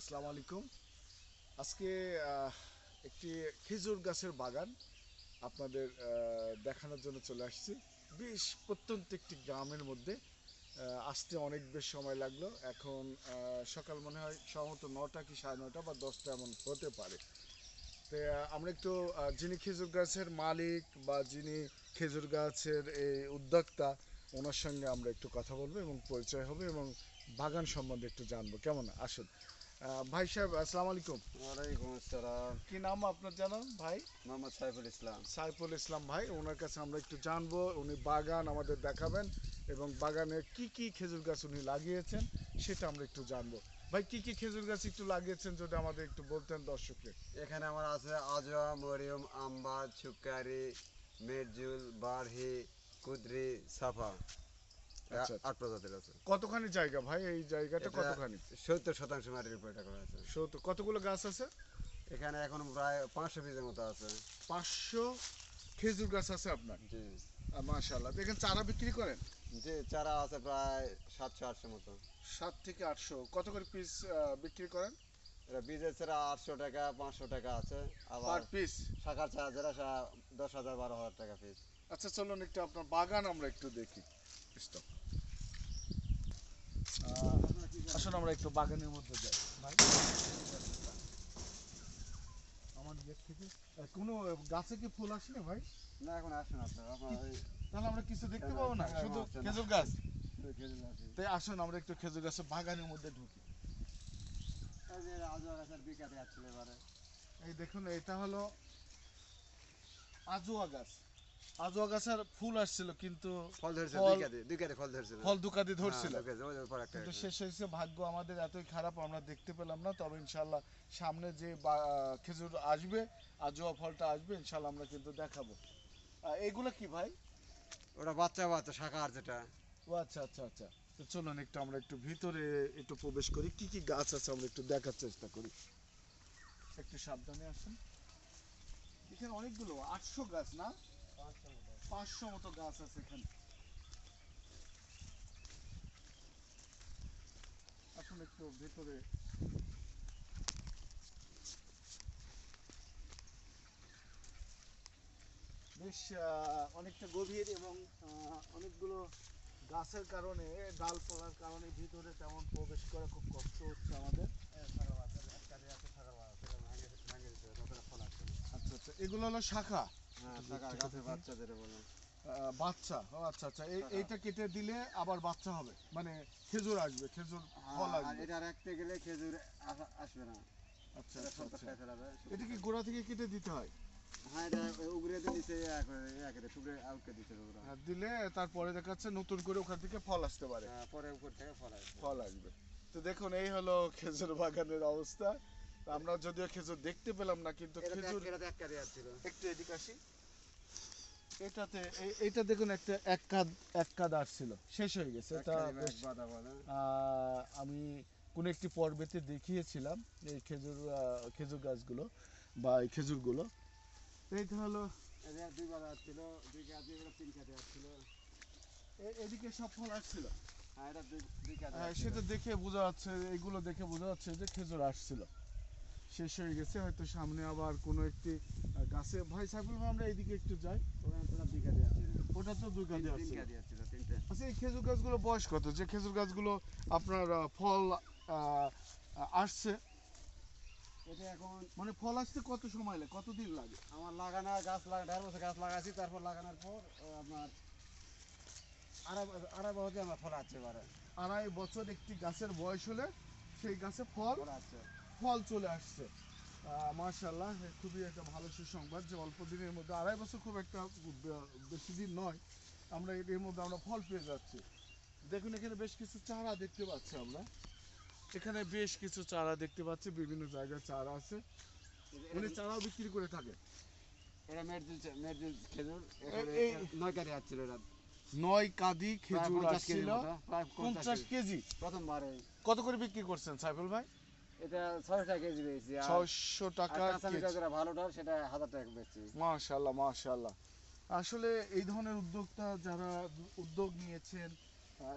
আসসালামু আলাইকুম। আজকে একটি খেজুর গাছের বাগান আপনাদের দেখানোর জন্য চলে আসছি। বেশ প্রত্যন্ত একটি গ্রামের মধ্যে আসতে অনেক বেশ সময় লাগলো। এখন সকাল মনে হয় সম্ভবত 9টা কি 9:30 বা 10টা এমন হতে পারে। তো আমরা একটু যিনি খেজুর গাছের মালিক বা যিনি খেজুর গাছের এই উদ্যোক্তা, ওনার সঙ্গে আমরা একটু কথা বলবো এবং পরিচয় হবে এবং বাগান সম্বন্ধে একটু জানবো। কেমন আসুন। ভাই সাহেব, আসসালামু আলাইকুম। ওয়ালাইকুম আসসালাম। কি নাম আপনার জানান ভাই? মোহাম্মদ সাইফুল ইসলাম। সাইফুল ইসলাম ভাই, ওনার কাছে আমরা একটু জানবো, উনি বাগান আমাদের দেখাবেন এবং বাগানে কি কি খেজুর গাছ উনি লাগিয়েছেন সেটা আমরা একটু জানবো। ভাই, কি কি খেজুর গাছ একটু লাগিয়েছেন যদি আমাদের একটু বলতেন দর্শককে। এখানে আমার আছে আজওয়া, মরিয়ম, আম্বা, সুকারি, মেরজুল, বারহি, কুদরি, সাফা। আচ্ছা আচ্ছা, 8 প্রজাতির আছে। কতখানি জায়গা ভাই? এই জায়গাটা এটা কতখানি? 70% মাটির উপর এটা করা আছে। কতগুলো গাছ আছে? এখানে এখন প্রায় 500 পিসের মতো আছে। 500 খেজুর গাছ আছে আপনার? জি মাশাআল্লাহ। দেখেন চারা বিক্রি করেন? জি, চারা আছে প্রায় 700-800 মতো। 7 থেকে 800 কত করে পিস বিক্রি করেন? এটা বীজের চারা 800 টাকা, 500 টাকা আছে। আবার পার পিস? শাখার চারা যেটা 10,000 12,000 টাকা পিস। আচ্ছা, চলুন একটু আপনার বাগান আমরা একটু দেখি। Stop. আসুন আমরা একটু বাগানের মধ্যে যাই ভাই। আমার গেট থেকে কোনো গাছে কি ফুল আসেনি ভাই? না, এখন আসেন আপনার ওই তাহলে আমরা কিছু দেখতে পাবো না, শুধু খেজুর গাছ। তাই আসুন আমরা একটু খেজুর গাছের বাগানের মধ্যে ঢুকি। এই দেখুন, এটা হলো আজোয়া গাছ। আজোয়া গাছের ফুল আসছিল কিন্তু ফল ধরছে, ফল দুই কাতে ফল ধরছিল। ফল দুকাতি ধরছিল, হ্যাঁ, ওই যে পর একটা কিন্তু আছে। শেষ হয়েছে। ভাগ্য আমাদের এতই খারাপ, আমরা দেখতে পেলাম না। তবে ইনশাল্লাহ সামনে যে খেজুর আসবে, আজোয়া ফলটা আসবে, ইনশাল্লাহ আমরা কিন্তু দেখাবো। এগুলো কি ভাই? ওটা বাচ্চা বাচ্চা শাখার যেটা। ও আচ্ছা আচ্ছা আচ্ছা। তো চলুন একটু আমরা একটু ভিতরে একটু প্রবেশ করি, কি কি গাছ আছে আমরা একটু দেখার চেষ্টা করি। একটু সাবধানে আসুন। এখানে অনেকগুলো 800 গাছ না? 500 মতো গাছ আছে এখানে। আসুন একটু ভেতরে। বেশ অনেকটা গভীর এবং অনেকগুলো গাছের কারণে, ডাল পড়ার কারণে ভিতরে তেমন প্রবেশ করা খুব কষ্ট হচ্ছে আমাদের। আচ্ছা আচ্ছা, এগুলো হলো শাখা? হ্যাঁ, শাখার গাছের বাচ্চা যেটা বলে। বাচ্চা, ও আচ্ছা আচ্ছা। এইটা কেটে দিলে আবার বাচ্চা হবে, মানে খেজুর আসবে, খেজুর ফল আর আসবে। এটা রাখতে গেলে খেজুর আসবে না। আচ্ছা এটা আচ্ছা সন্তান আচ্ছা। খাই ফেলাবে। এটা কি গোড়া থেকে কেটে দিতে হয়? হ্যাঁ, এটা উগরে দিয়ে নিচে টুকরে আউটকে দিতে হবে ওরা। দিলে তারপরে দেখা যাচ্ছে নতুন করে ওখান থেকে ফল আসতে পারে। পরে উপর থেকে ফল আসবে। ফল আসবে। তো দেখুন, এই হলো খেজুর বাগানের অবস্থা। আমরা যদিও খেজুর দেখতে পেলাম না, কিন্তু খেজুর এটাতে এক কারি ছিল। একটু এদিকে আসি। এটাতে এইটা দেখুন, একটা এক কাদ আসছিল, শেষ হয়ে গেছে। এটা বেশ বাদা বলে। আমি কোন একটি পর্বেতে দেখিয়েছিলাম এই খেজুর গাছগুলো বা এই খেজুরগুলো। এইটা হলো এটা দুই বাদা ছিল, দুই কাদি, এটা তিন কাদি ছিল। এদিকে সব ফল আসছিল। হ্যাঁ, এটা দুই কাদি। সেটা দেখে বোঝা যাচ্ছে, এইগুলো দেখে বোঝা যাচ্ছে যে খেজুর আসছিল, শেষ হয়ে গেছে। হয়তো সামনে আবার কোনো একটি গাছে। ভাই সাইফুল ভাই, আমরা এইদিকে একটু যাই। ওটা দুই কাদি ছিল। ওটা তো দুই কাঁধে তিন আসছিল। কাদি ছিল, তিনটে। আচ্ছা, এই খেজুর গাছগুলো বয়স কত, যে খেজুর গাছগুলো আপনার ফল আসছে? এটা এখন মানে ফল আসতে কত সময় লাগে, কতদিন লাগে? আমার লাগানোর গাছ 1.5 বছর গাছ লাগাইছি, তারপর লাগানোর পর আপনার আড়াই বছরে আমার ফল আছে এবারে। 2.5 বছর একটি গাছের বয়স হলে সেই গাছে ফল ফল আছে। ফল চলে আসছে। মাশাআল্লাহ, খুবই একটা ভালো সুসংবাদ যে অল্প দিনের মধ্যে, 2.5 বছর খুব একটা বেশি দিন নয়, আমরা এর মধ্যে আমরা ফল পেয়ে যাচ্ছি। দেখুন, এখানে বেশ কিছু চারা দেখতে পাচ্ছি আমরা। এখানে বেশ কিছু চারা দেখতে পাচ্ছি, বিভিন্ন জায়গায় চারা আছে। উনি চারাও বিক্রি করে থাকে? এটা মেরজুল খেজুর। এই 9 কাদি আসছিল। এটা 9 কাদি খেজুর 50 কেজির আসছিল, মতো, প্রায় 50 কেজি। প্রথমবারে। কত করে বিক্রি করছেন সাইফুল ভাই? এটা 600 টাকা কেজি পেয়েছি। 600 টাকা কেজি। যেটা ভালোটা সেটা 1000 টাকা বেচছি। মাশাআল্লাহ মাশাআল্লাহ। আসলে এই ধরনের উদ্যোক্তা যারা উদ্যোগ নিয়েছেন,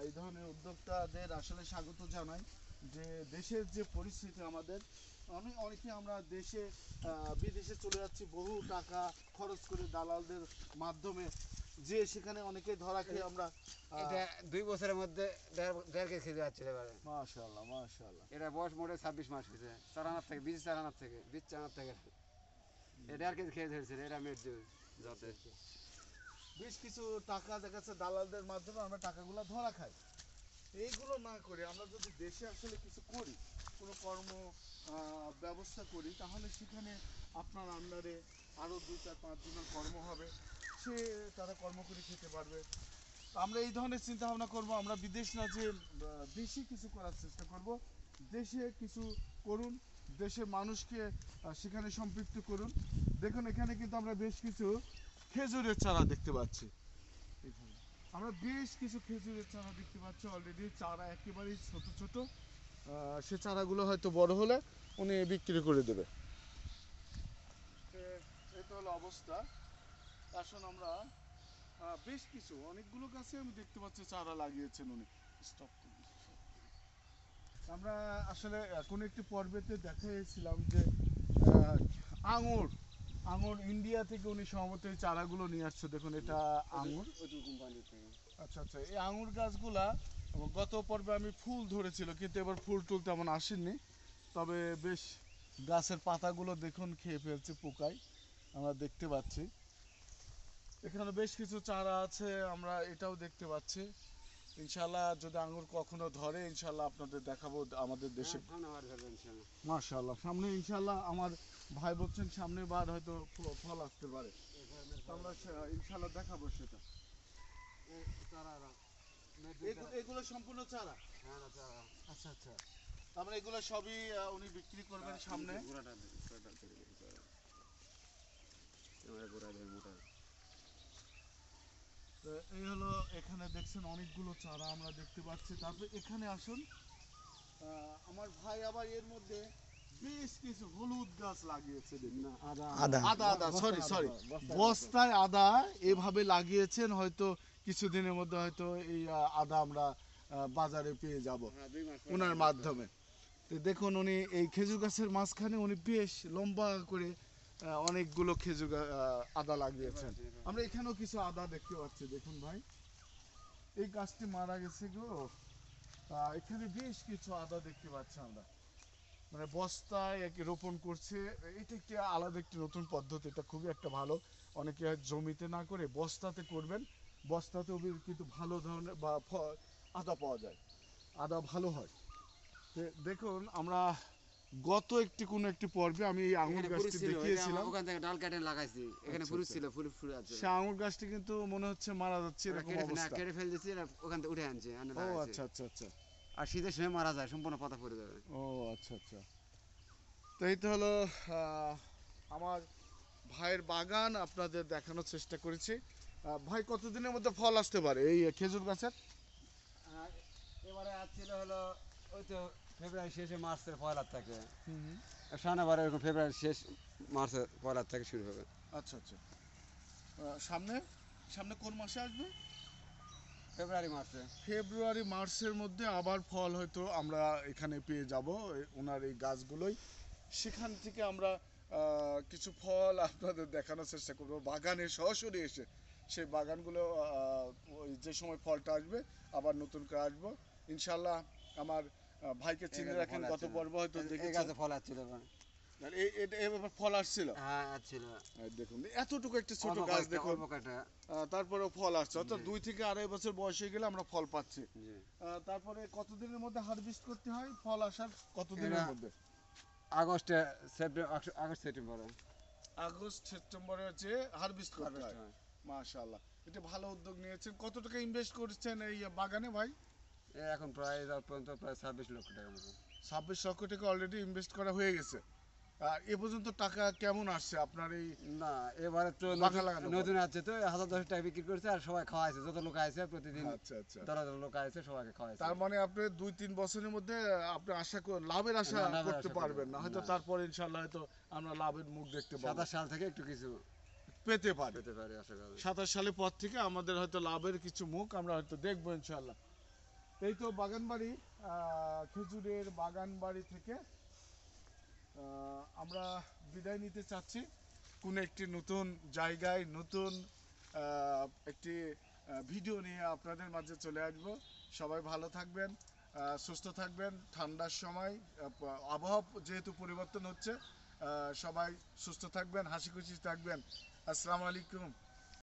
এই ধরনের উদ্যোক্তাদের আসলে স্বাগত জানাই। যে দেশের যে পরিস্থিতি আমাদের, অনেকে আমরা দেশে বিদেশে চলে যাচ্ছি বহু টাকা খরচ করে দালালদের মাধ্যমে, যে সেখানে অনেকে ধরা খেয়ে আমরা এটা 2 বছরের মধ্যে দেড় কেজি খেতে যাচ্ছিল এবারে। মাশাআল্লাহ মাশাআল্লাহ। এটা বয়স মোটে 26 মাস হয়েছে, চারানার থেকে বীজ চারানার থেকে বীজ চারানার থেকে এটা 1.5 কেজি খেয়ে ধরেছিল। এটা মেজুল যাতে বেশ কিছু টাকা দেখাচ্ছে দালালদের মাধ্যমে আমরা টাকাগুলো ধরা খাই। এইগুলো না করে আমরা যদি দেশে আসলে কিছু করি, কোনো কর্ম ব্যবস্থা করি, তাহলে সেখানে আপনার আন্ডারে আরও 2 4 5 জনের কর্ম হবে, সে তারা কর্ম করে খেতে পারবে। তো আমরা এই ধরনের চিন্তা ভাবনা করব, আমরা বিদেশ না যে দেশে কিছু করার চেষ্টা করব। দেশে কিছু করুন, দেশের মানুষকে সেখানে সম্পৃক্ত করুন। দেখুন এখানে কিন্তু আমরা বেশ কিছু খেজুরের চারা দেখতে পাচ্ছি। এখানে আমরা বেশ কিছু খেজুরের চারা দেখতে পাচ্ছি অলরেডি, চারা একেবারেই ছোট ছোট। সে চারাগুলো হয়তো বড় হলে উনি বিক্রি করে দেবে। এটা হলো অবস্থা। আসুন আমরা বেশ কিছু অনেকগুলো গাছে আমি দেখতে পাচ্ছি চারা লাগিয়েছেন উনি। স্টপ করুন। আমরা আসলে কোনো একটি পর্বেতে দেখিয়েছিলাম যে আঙুর আঙুর ইন্ডিয়া থেকে উনি সম্ভবত এই চারাগুলো নিয়ে আসছে। দেখুন এটা আঙুর। ওই কোম্পানি থেকে। আচ্ছা আচ্ছা, এই আঙুর গাছগুলা গত পর্বে আমি ফুল ধরেছিল, কিন্তু এবার ফুল টুল তেমন আসেনি। তবে বেশ গাছের পাতাগুলো দেখুন খেয়ে ফেলছে পোকায়, আমরা দেখতে পাচ্ছি। এখানে বেশ কিছু চারা আছে, আমরা এটাও দেখতে পাচ্ছি। ইনশাল্লাহ যদি আঙুর কখনো ধরে ইনশাল্লাহ আপনাদের দেখাবো আমাদের দেশে। মাশাআল্লাহ, সামনে ইনশাল্লাহ আমার ভাই বলছেন সামনে বার হয়তো ফল আসতে পারে। তো আমরা ইনশাল্লাহ দেখাবো সেটা। এগুলো সম্পূর্ণ চারা। আচ্ছা আচ্ছা, তারপরে এগুলো সবই উনি বিক্রি করবেন সামনে। তো এই হলো, এখানে দেখছেন অনেকগুলো চারা আমরা দেখতে পাচ্ছি। তারপর এখানে আসুন, আমার ভাই আবার এর মধ্যে বেশ কিছু হলুদ গাছ লাগিয়েছে। দেখুন আদা আদা সরি সরি, বস্তায় আদা এভাবে লাগিয়েছেন। হয়তো কিছুদিনের মধ্যে হয়তো এই আদা আমরা বাজারে পেয়ে যাব ওনার মাধ্যমে। তো দেখুন উনি এই খেজুর গাছের মাঝখানে উনি বেশ লম্বা করে অনেকগুলো খেজুর আদা লাগিয়েছেন। আমরা এখানেও কিছু আদা দেখতে পাচ্ছি। দেখুন ভাই, এই গাছটি মারা গেছে গো। এখানে বেশ কিছু আদা দেখতে পাচ্ছি আমরা, মানে বস্তায় রোপণ করছে। এটা একটি আলাদা একটি নতুন পদ্ধতি, এটা খুবই একটা ভালো। অনেকে জমিতে না করে বস্তাতে করবেন, বস্তাতেও কিন্তু ভালো ধরনের বা আদা পাওয়া যায়, আদা ভালো হয়। দেখুন আমরা গত কোনো একটি পর্বে আমি এই আঙুর গাছটি দেখিয়েছিলাম। ওখান থেকে ডাল কেটে লাগাইছি, এখানে আচ্ছা, ফুল আচ্ছা। ছিল, ফুল আছে। সে আঙুর গাছটি কিন্তু মনে হচ্ছে মারা যাচ্ছে এরকম অবস্থা। কেটে ফেল দিচ্ছি, ওখান থেকে উঠে আনছে, ও আচ্ছা আচ্ছা আচ্ছা। আর শীতের সময় মারা যায়, সম্পূর্ণ পাতা পড়ে যাবে। ও আচ্ছা আচ্ছা। তো এই তো হলো আমার ভাইয়ের বাগান আপনাদের দেখানোর চেষ্টা করেছি। ভাই কতদিনের মধ্যে ফল আসতে পারে এই খেজুর গাছের? এবারে আসছিল হলো ওই তো ফেব্রুয়ারি শেষে মার্চের পয়লার থেকে, সামনেবার এরকম ফেব্রুয়ারি শেষ মার্চের পয়লার থেকে শুরু হবে। আচ্ছা আচ্ছা, সামনে সামনে কোন মাসে আসবে? ফেব্রুয়ারি মার্চে। ফেব্রুয়ারি মার্চের মধ্যে আবার ফল হয়তো আমরা এখানে পেয়ে যাব ওনার এই গাছগুলোই। সেখান থেকে আমরা কিছু ফল আপনাদের দেখানোর চেষ্টা করব বাগানে সরাসরি এসে। সেই বাগানগুলো ওই যে সময় ফলটা আসবে আবার নতুন করে আসবো ইনশাল্লাহ। আমার ভাইকে চিনে রাখেন, গত পর্ব হয়তো দেখে গাছে ফল আসছিল। এবার ফল আসছিল। হ্যাঁ আসছিল। দেখুন এতটুকু একটা ছোট গাছ দেখুন, তারপরেও ফল আসছে। অর্থাৎ 2 থেকে 2.5 বছর বয়স হয়ে গেলে আমরা ফল পাচ্ছি। তারপরে কতদিনের মধ্যে হারভেস্ট করতে হয়? ফল আসার কতদিনের মধ্যে? আগস্ট সেপ্টেম্বরে। আগস্ট সেপ্টেম্বরে হচ্ছে হারভেস্ট করতে হয়। মাশাআল্লাহ, এটা ভালো উদ্যোগ নিয়েছেন। কত টাকা ইনভেস্ট করেছেন এই বাগানে ভাই? এখন প্রায় পর্যন্ত প্রায় 26 লক্ষ টাকা মতো। 26 লক্ষ টাকা অলরেডি ইনভেস্ট করা হয়ে গেছে। এ পর্যন্ত টাকা কেমন আসছে আপনার এই? না এবারে তো বাগান লাগানো নতুন আছে তো 1000-10 টাকা বিক্রি করছে, আর সবাই খাওয়াইছে, যত লোক আছে প্রতিদিন। আচ্ছা আচ্ছা, 10,000 লোক আছে, সবাইকে খাওয়াইছে। তার মানে আপনি 2-3 বছরের মধ্যে আপনি লাভের আশা করতে পারবেন না হয়তো। তারপর ইনশাআল্লাহ হয়তো আমরা লাভের মুখ দেখতে পাবো। 27 সাল থেকে একটু কিছু পেতে পারি আশা করি। 27 সালের পর থেকে আমাদের হয়তো লাভের কিছু মুখ আমরা হয়তো দেখবো ইনশাআল্লাহ। এই তো বাগানবাড়ি, খেজুরের বাগানবাড়ি থেকে আমরা বিদায় নিতে চাচ্ছি। কোনো একটি নতুন জায়গায় নতুন একটি ভিডিও নিয়ে আপনাদের মাঝে চলে আসব। সবাই ভালো থাকবেন, সুস্থ থাকবেন। ঠান্ডার সময় আবহাওয়া যেহেতু পরিবর্তন হচ্ছে, সবাই সুস্থ থাকবেন, হাসি খুশি থাকবেন। আসসালামু আলাইকুম।